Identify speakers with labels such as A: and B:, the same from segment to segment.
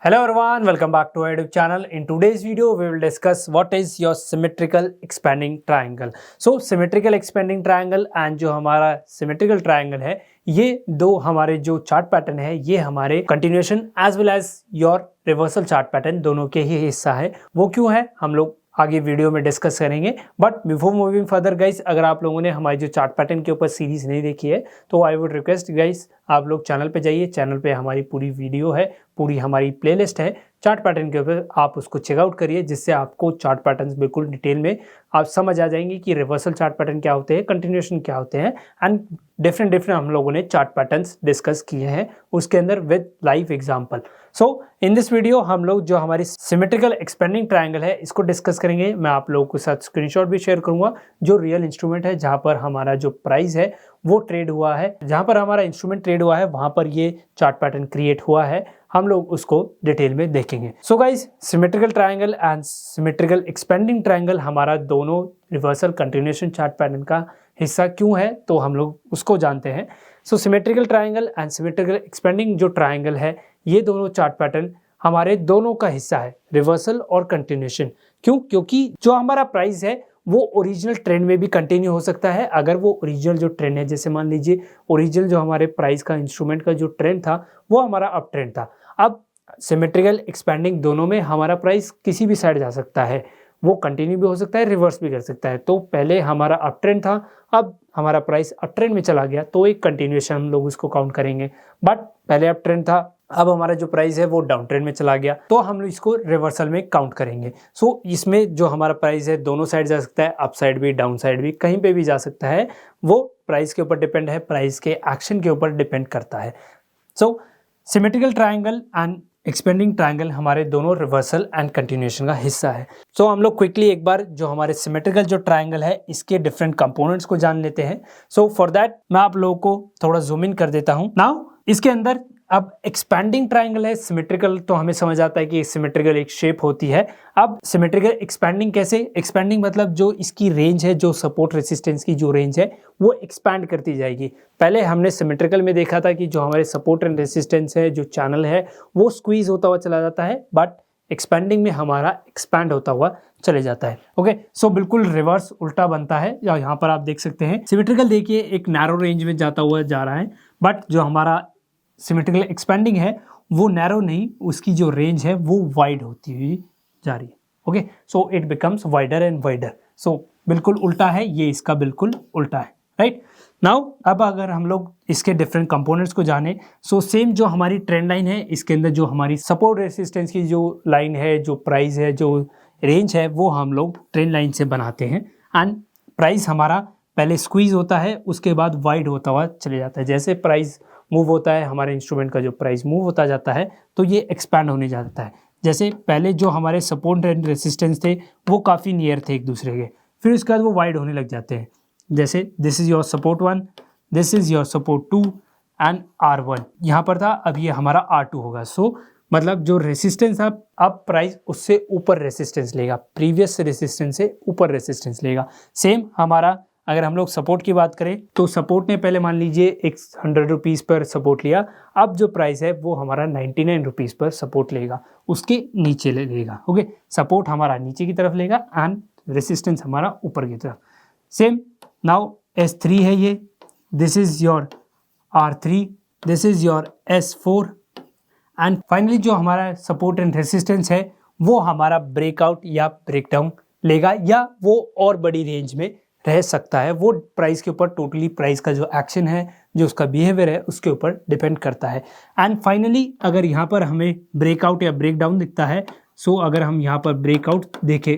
A: Hello everyone, welcome back to our YouTube channel. In today's video, we will discuss what is your symmetrical expanding triangle. So symmetrical expanding triangle and जो हमारा symmetrical triangle है, ये दो हमारे जो chart pattern है, ये हमारे continuation as well as your reversal chart pattern दोनों के ही हिस्सा है. वो क्यों है हम लोग आगे वीडियो में डिस्कस करेंगे. But before moving further guys, अगर आप लोगों ने हमारी जो चार्ट पैटर्न के ऊपर सीरीज नहीं देखी है तो आई वुड रिक्वेस्ट गाइस, आप लोग चैनल पे जाइए. चैनल पे हमारी पूरी वीडियो है, पूरी हमारी प्लेलिस्ट है चार्ट पैटर्न के ऊपर, आप उसको चेकआउट करिए जिससे आपको चार्ट पैटर्न बिल्कुल डिटेल में आप समझ आ जाएंगे कि रिवर्सल चार्ट पैटर्न क्या होते हैं, कंटिन्यूएशन क्या होते हैं एंड डिफरेंट हम लोगों ने चार्ट पैटर्न्स डिस्कस किए हैं उसके अंदर with live example. So in this video हम लोग जो हमारी सिमेट्रिकल एक्सपेंडिंग ट्रायंगल है इसको डिस्कस करेंगे. मैं आप लोगों के साथ स्क्रीनशॉट भी शेयर करूंगा जो रियल इंस्ट्रूमेंट है जहां पर हमारा जो प्राइस है वो ट्रेड हुआ है, जहां पर हमारा इंस्ट्रूमेंट ट्रेड हुआ है वहां पर ये चार्ट पैटर्न क्रिएट हुआ है. हम लोग उसको डिटेल में देखेंगे. So guys, symmetrical triangle and symmetrical expanding triangle हमारा दोनों रिवर्सल कंटिन्यूएशन चार्ट पैटर्न का हिस्सा क्यों है तो हम लोग उसको जानते हैं. So symmetrical triangle and symmetrical expanding जो ट्रायंगल है ये दोनों चार्ट पैटर्न हमारे दोनों का हिस्सा है, रिवर्सल और कंटिन्यूएशन. क्यों? क्योंकि जो हमारा प्राइस है वो ओरिजिनल ट्रेंड में भी कंटिन्यू हो सकता है. अगर वो ओरिजिनल जो ट्रेंड है, जैसे मान लीजिए ओरिजिनल जो हमारे प्राइस का इंस्ट्रूमेंट का जो ट्रेंड था वो हमारा अप ट्रेंड था. अब सिमेट्रिकल एक्सपेंडिंग दोनों में हमारा प्राइस किसी भी साइड जा सकता है, वो कंटिन्यू भी हो सकता है, रिवर्स भी कर सकता है. तो पहले हमारा अप ट्रेंड था, अब हमारा प्राइस अप ट्रेंड में चला गया तो एक कंटिन्यूएशन हम लोग उसको काउंट करेंगे. बट पहले अप ट्रेंड था, अब हमारा जो प्राइस है वो डाउन ट्रेंड में चला गया तो हम लोग इसको रिवर्सल में काउंट करेंगे. सो इसमें जो हमारा प्राइस है दोनों साइड जा सकता है, अप साइड भी डाउन साइड भी, कहीं पे भी जा सकता है. वो प्राइस के ऊपर डिपेंड है, प्राइस के एक्शन के ऊपर डिपेंड करता है. So symmetrical triangle and expanding triangle हमारे दोनों रिवर्सल एंड कंटिन्यूएशन का हिस्सा है. सो हम लोग क्विकली एक बार जो हमारे सिमेट्रिकल जो ट्रायंगल है इसके डिफरेंट कंपोनेंट्स को जान लेते हैं. सो फॉर दैट मैं आप लोगों को थोड़ा जूम इन कर देता हूं. नाउ इसके अंदर अब एक्सपैंडिंग ट्रायंगल है, सिमेट्रिकल तो हमें समझ आता है कि सिमेट्रिकल एक शेप होती है. अब सिमेट्रिकल एक्सपैंडिंग कैसे? एक्सपैंडिंग मतलब जो इसकी रेंज है, जो सपोर्ट रेसिस्टेंस की जो रेंज है वो एक्सपैंड करती जाएगी. पहले हमने सिमेट्रिकल में देखा था कि जो हमारे सपोर्ट एंड रेसिस्टेंस है, जो चैनल है वो स्क्वीज होता हुआ चला जाता है, बट एक्सपैंडिंग में हमारा एक्सपैंड होता हुआ चले जाता है. ओके, सो बिल्कुल रिवर्स उल्टा बनता है. यहाँ पर आप देख सकते हैं सिमेट्रिकल देखिए एक नैरो रेंज में जाता हुआ जा रहा है, बट जो हमारा सिमेट्रिकल एक्सपेंडिंग है वो नैरो नहीं, उसकी जो रेंज है वो वाइड होती हुई जा रही है. Okay, so it becomes wider and wider. So बिल्कुल उल्टा है, ये इसका बिल्कुल उल्टा है. राइट नाउ अब अगर हम लोग इसके डिफरेंट कंपोनेंट्स को जाने, सो सेम जो हमारी ट्रेंड लाइन है इसके अंदर जो हमारी सपोर्ट रेसिस्टेंस की जो लाइन है, जो प्राइस है, जो रेंज है वो हम लोग ट्रेंड लाइन से बनाते हैं. एंड प्राइस हमारा पहले स्क्वीज होता है, उसके बाद वाइड होता हुआ चले जाता है. जैसे प्राइस मूव होता है, हमारे इंस्ट्रूमेंट का जो प्राइस मूव होता जाता है तो ये एक्सपैंड होने जाता है. जैसे पहले जो हमारे सपोर्ट एंड रेसिस्टेंस थे वो काफ़ी नियर थे एक दूसरे के, फिर उसके बाद वो वाइड होने लग जाते हैं. जैसे this is your support 1, this is your support 2 and R1 यहाँ पर था, अब ये हमारा R2 होगा. सो मतलब जो रेसिस्टेंस अब प्राइस उससे ऊपर रेसिस्टेंस लेगा, प्रीवियस रेसिस्टेंस से ऊपर रेसिस्टेंस लेगा. सेम हमारा अगर हम लोग सपोर्ट की बात करें तो सपोर्ट ने पहले मान लीजिए एक 100 रुपीज़ पर सपोर्ट लिया, अब जो प्राइस है वो हमारा 99 रुपीज़ पर सपोर्ट लेगा, उसके नीचे लेगा. ओके, सपोर्ट हमारा नीचे की तरफ लेगा एंड रेसिस्टेंस हमारा ऊपर की तरफ. सेम नाउ S3 है ये, this is your R3, this is your S4 and finally जो हमारा सपोर्ट एंड रेसिस्टेंस है वो हमारा ब्रेकआउट या ब्रेकडाउन लेगा, या वो और बड़ी रेंज में रह सकता है. वो प्राइस के ऊपर टोटली प्राइस का जो एक्शन है, जो उसका बिहेवियर है उसके ऊपर डिपेंड करता है. एंड फाइनली अगर यहाँ पर हमें ब्रेकआउट या ब्रेकडाउन दिखता है, सो अगर हम यहाँ पर ब्रेकआउट देखें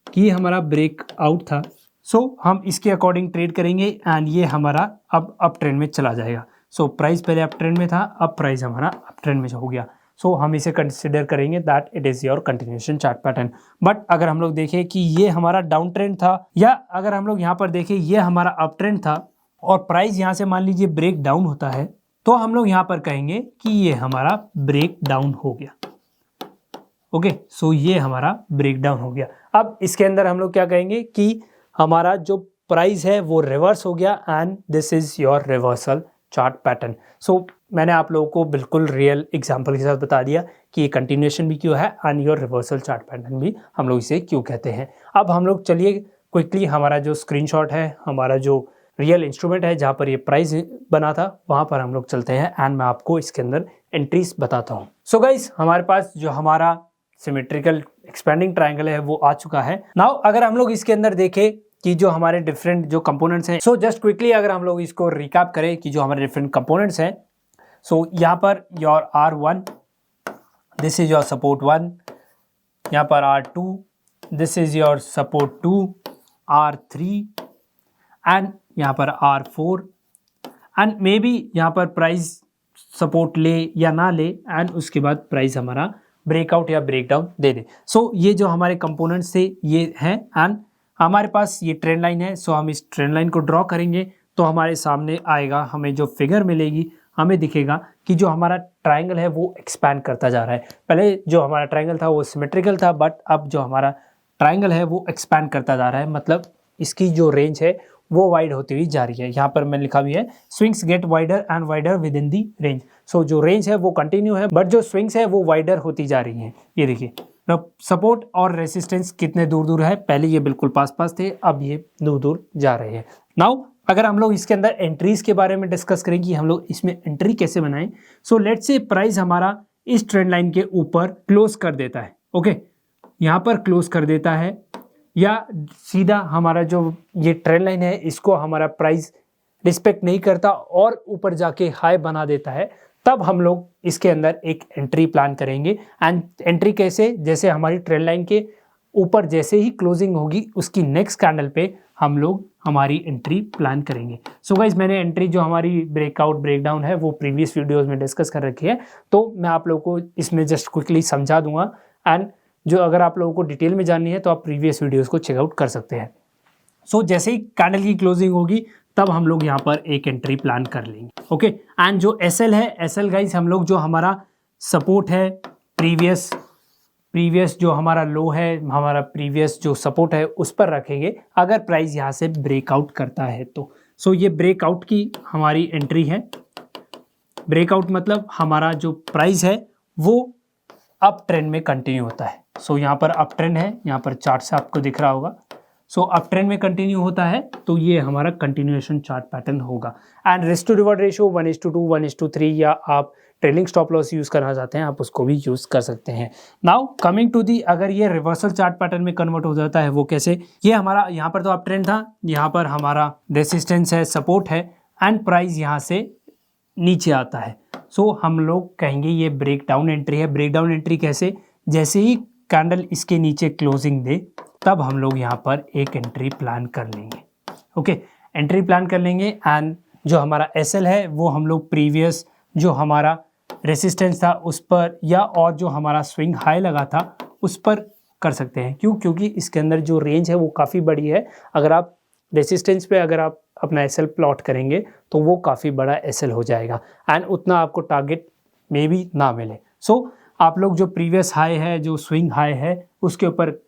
A: कि हमारा ब्रेकआउट था, सो हम इसके अकॉर्डिंग ट्रेड करेंगे एंड ये हमारा अब अप ट्रेंड में चला जाएगा. सो प्राइस पहले अप ट्रेंड में था, अब प्राइस हमारा अप ट्रेंड में हो गया. सो हम इसे कंसिडर करेंगे that it is your continuation chart pattern. But अगर हम लोग देखें कि ये हमारा डाउन ट्रेंड था, या अगर हम लोग यहाँ पर देखें ये हमारा अप ट्रेंड था और प्राइस यहाँ से मान लीजिए ब्रेक डाउन होता है, तो हम लोग यहाँ पर कहेंगे कि ये हमारा ब्रेक डाउन हो गया. ओके, सो ये हमारा ब्रेक डाउन हो गया. अब इसके अंदर हम लोग क्या कहेंगे कि हमारा जो प्राइस है वो रिवर्स हो गया and this is your reversal chart pattern. So मैंने आप लोगों को बिल्कुल रियल एग्जांपल के साथ बता दिया कि ये कंटिन्यूएशन भी क्यों है and your reversal chart pattern भी हम लोग इसे क्यों कहते हैं। अब हम लोग चलिए क्विकली हमारा जो स्क्रीनशॉट है, हमारा जो रियल इंस्ट्रूमेंट है जहाँ पर ये प्राइस बना था, वहाँ पर हम लोग चलते हैं एंड मैं आपको इसके अंदर एंट्रीज बताता हूँ। सो गाइस, हमारे पास जो हमारा सिमेट्रिकल एक्सपेंडिंग ट्रायंगल है वो आ चुका है। नाउ अगर हम लोग इसके अंदर देखें कि जो हमारे डिफरेंट जो कंपोनेंट्स हैं, सो जस्ट क्विकली अगर हम लोग इसको रिकैप करें कि जो हमारे डिफरेंट कंपोनेंट्स हैं, सो यहाँ per your R1, this is your support 1, यहाँ पर R2, this is your support 2, R3 and यहाँ पर R4 एंड मे बी यहाँ पर प्राइस सपोर्ट ले या ना ले एंड उसके बाद प्राइस हमारा ब्रेकआउट या ब्रेकडाउन दे दे। सो ये जो हमारे कंपोनेंट्स थे ये हैं एंड हमारे पास ये ट्रेंड लाइन है। सो हम इस ट्रेंड लाइन को ड्रॉ करेंगे तो हमारे सामने आएगा, हमें जो फिगर मिलेगी हमें दिखेगा कि जो हमारा ट्रायंगल है वो एक्सपैंड करता जा रहा है। पहले जो हमारा ट्रायंगल था वो सिमेट्रिकल था, बट अब जो हमारा ट्रायंगल है वो एक्सपैंड करता जा रहा है, मतलब इसकी जो रेंज है वो वाइड होती हुई जा रही है। यहाँ पर मैं लिखा भी है swings get wider and wider with in the range. So जो रेंज है वो कंटिन्यू है, बट जो स्विंग्स है वो वाइडर होती जा रही हैं। ये देखिए सपोर्ट और रेसिस्टेंस कितने दूर दूर है, पहले ये बिल्कुल पास पास थे, अब ये दूर दूर जा रहे हैं। नाउ अगर हम लोग इसके अंदर एंट्रीज के बारे में डिस्कस करें कि हम लोग इसमें एंट्री कैसे बनाएं। सो लेट्स से प्राइस हमारा इस ट्रेंड लाइन के ऊपर क्लोज कर देता है, ओके, यहाँ पर क्लोज कर देता है, या सीधा हमारा जो ये ट्रेंड लाइन है इसको हमारा प्राइस रिस्पेक्ट नहीं करता और ऊपर जाके हाई बना देता है, तब हम लोग इसके अंदर एक एंट्री प्लान करेंगे। एंड एंट्री कैसे, जैसे हमारी ट्रेंड लाइन के ऊपर जैसे ही क्लोजिंग होगी उसकी नेक्स्ट कैंडल पे हम लोग हमारी एंट्री प्लान करेंगे। सो गाइस, मैंने एंट्री जो हमारी ब्रेकआउट ब्रेकडाउन है वो प्रीवियस वीडियोस में डिस्कस कर रखी है, तो मैं आप लोगों को इसमें जस्ट क्विकली समझा दूंगा एंड जो अगर आप लोगों को डिटेल में जाननी है तो आप प्रीवियस वीडियोस को चेकआउट कर सकते हैं। सो जैसे ही कैंडल की क्लोजिंग होगी तब हम लोग यहाँ पर एक एंट्री प्लान कर लेंगे, ओके। एंड जो एसएल है, एसएल गाइस हम लोग जो हमारा सपोर्ट है प्रीवियस जो हमारा लो है, हमारा प्रीवियस जो सपोर्ट है उस पर रखेंगे अगर प्राइस यहाँ से ब्रेकआउट करता है तो। सो ये ब्रेकआउट की हमारी एंट्री है। ब्रेकआउट मतलब हमारा जो प्राइस है वो अप ट्रेंड में कंटिन्यू होता है। सो यहाँ पर अप ट्रेंड है, यहाँ पर चार्ट से आपको दिख रहा होगा। सो अप ट्रेंड में कंटिन्यू होता है तो ये हमारा कंटिन्यूएशन चार्ट पैटर्न होगा। And risk to reward ratio 1:2, 1:3, या आप ट्रेलिंग स्टॉप लॉस यूज करना चाहते हैं आप उसको भी यूज कर सकते हैं। नाउ कमिंग टू दी, अगर ये रिवर्सल चार्ट पैटर्न में कन्वर्ट हो जाता है वो कैसे, ये हमारा यहाँ पर तो अप ट्रेंड था, यहाँ पर हमारा रेसिस्टेंस है, सपोर्ट है एंड प्राइस यहाँ से नीचे आता है। सो हम लोग कहेंगे ये ब्रेक डाउन एंट्री है। ब्रेक डाउन एंट्री कैसे, जैसे ही कैंडल इसके नीचे क्लोजिंग दे तब हम लोग यहाँ पर एक एंट्री प्लान कर लेंगे, ओके। एंट्री प्लान कर लेंगे एंड जो हमारा एसएल है वो हम लोग प्रीवियस जो हमारा रेसिस्टेंस था उस पर या और जो हमारा स्विंग हाई लगा था उस पर कर सकते हैं। क्यों, क्योंकि इसके अंदर जो रेंज है वो काफ़ी बड़ी है। अगर आप रेसिस्टेंस पे अगर आप अपना एसएल प्लॉट करेंगे तो वो काफ़ी बड़ा एसएल हो जाएगा एंड उतना आपको टारगेट में भी ना मिले। सो आप लोग जो प्रीवियस हाई है, जो स्विंग हाई है, उसके ऊपर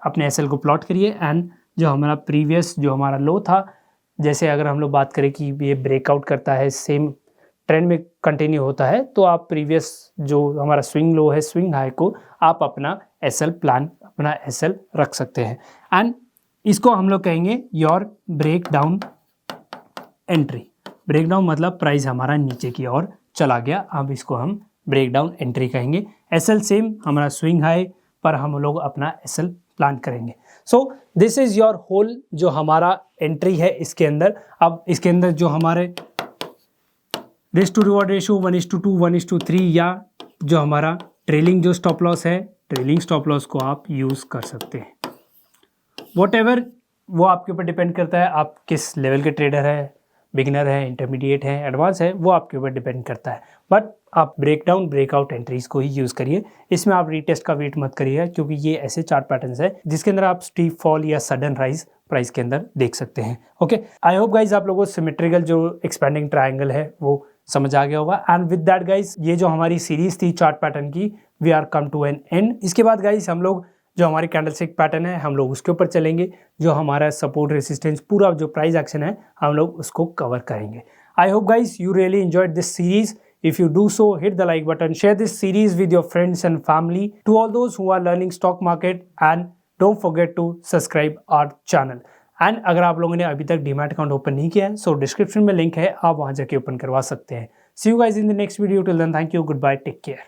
A: अपने एसएल को प्लॉट करिए एंड जो हमारा प्रीवियस जो हमारा लो था, जैसे अगर हम लोग बात करें कि ये ब्रेकआउट करता है, सेम ट्रेंड में कंटिन्यू होता है, तो आप प्रीवियस जो हमारा स्विंग लो है, स्विंग हाई को आप अपना एसएल प्लान, अपना एसएल रख सकते हैं एंड इसको हम लोग कहेंगे your break down entry. Break down मतलब प्राइस हमारा नीचे की ओर चला गया, अब इसको हम ब्रेक डाउन एंट्री कहेंगे। एसएल सेम हमारा स्विंग हाई पर हम लोग अपना एसएल प्लान करेंगे। So this is your whole जो हमारा एंट्री है इसके अंदर। अब इसके अंदर जो हमारे रिस्क टू रिवॉर्ड रेशियो 1:2, 1:3 या जो हमारा ट्रेलिंग जो स्टॉप लॉस है, ट्रेलिंग स्टॉप लॉस को आप यूज़ कर सकते हैं। व्हाटएवर वो आपके ऊपर डिपेंड करता है, आप किस लेवल के ट्रेडर है, बिगिनर है, इंटरमीडिएट है, एडवांस है, वो आपके ऊपर डिपेंड करता है। बट आप ब्रेकडाउन ब्रेकआउट एंट्रीज को ही यूज़ करिए। इसमें आप रीटेस्ट का वेट मत करिए क्योंकि ये ऐसे चार्ट पैटर्न्स है जिसके अंदर आप स्टीप फॉल या सडन राइज प्राइस के अंदर देख सकते हैं, ओके। आई होप गाइज आप लोगों को सिमेट्रिकल जो एक्सपेंडिंग ट्रायंगल है वो समझ आ गया होगा। एंड विद दैट गाइज ये जो हमारी सीरीज थी चार्ट पैटर्न की, we are come to an end. इसके बाद गाइज हम लोग जो हमारी कैंडलस्टिक पैटर्न है हम लोग उसके ऊपर चलेंगे, जो हमारा सपोर्ट रेसिस्टेंस पूरा जो प्राइस एक्शन है हम लोग उसको कवर करेंगे। I hope guys you really enjoyed this series. If you do so, hit the like button, share this series with your friends and family. To all those who are learning stock market, and don't forget to subscribe our channel. And अगर आप लोगों ने अभी तक demat account open नहीं किया है, सो description में लिंक है, आप वहां जाके ओपन करवा सकते हैं. See you guys in the next video. Till then, thank you, goodbye, take care.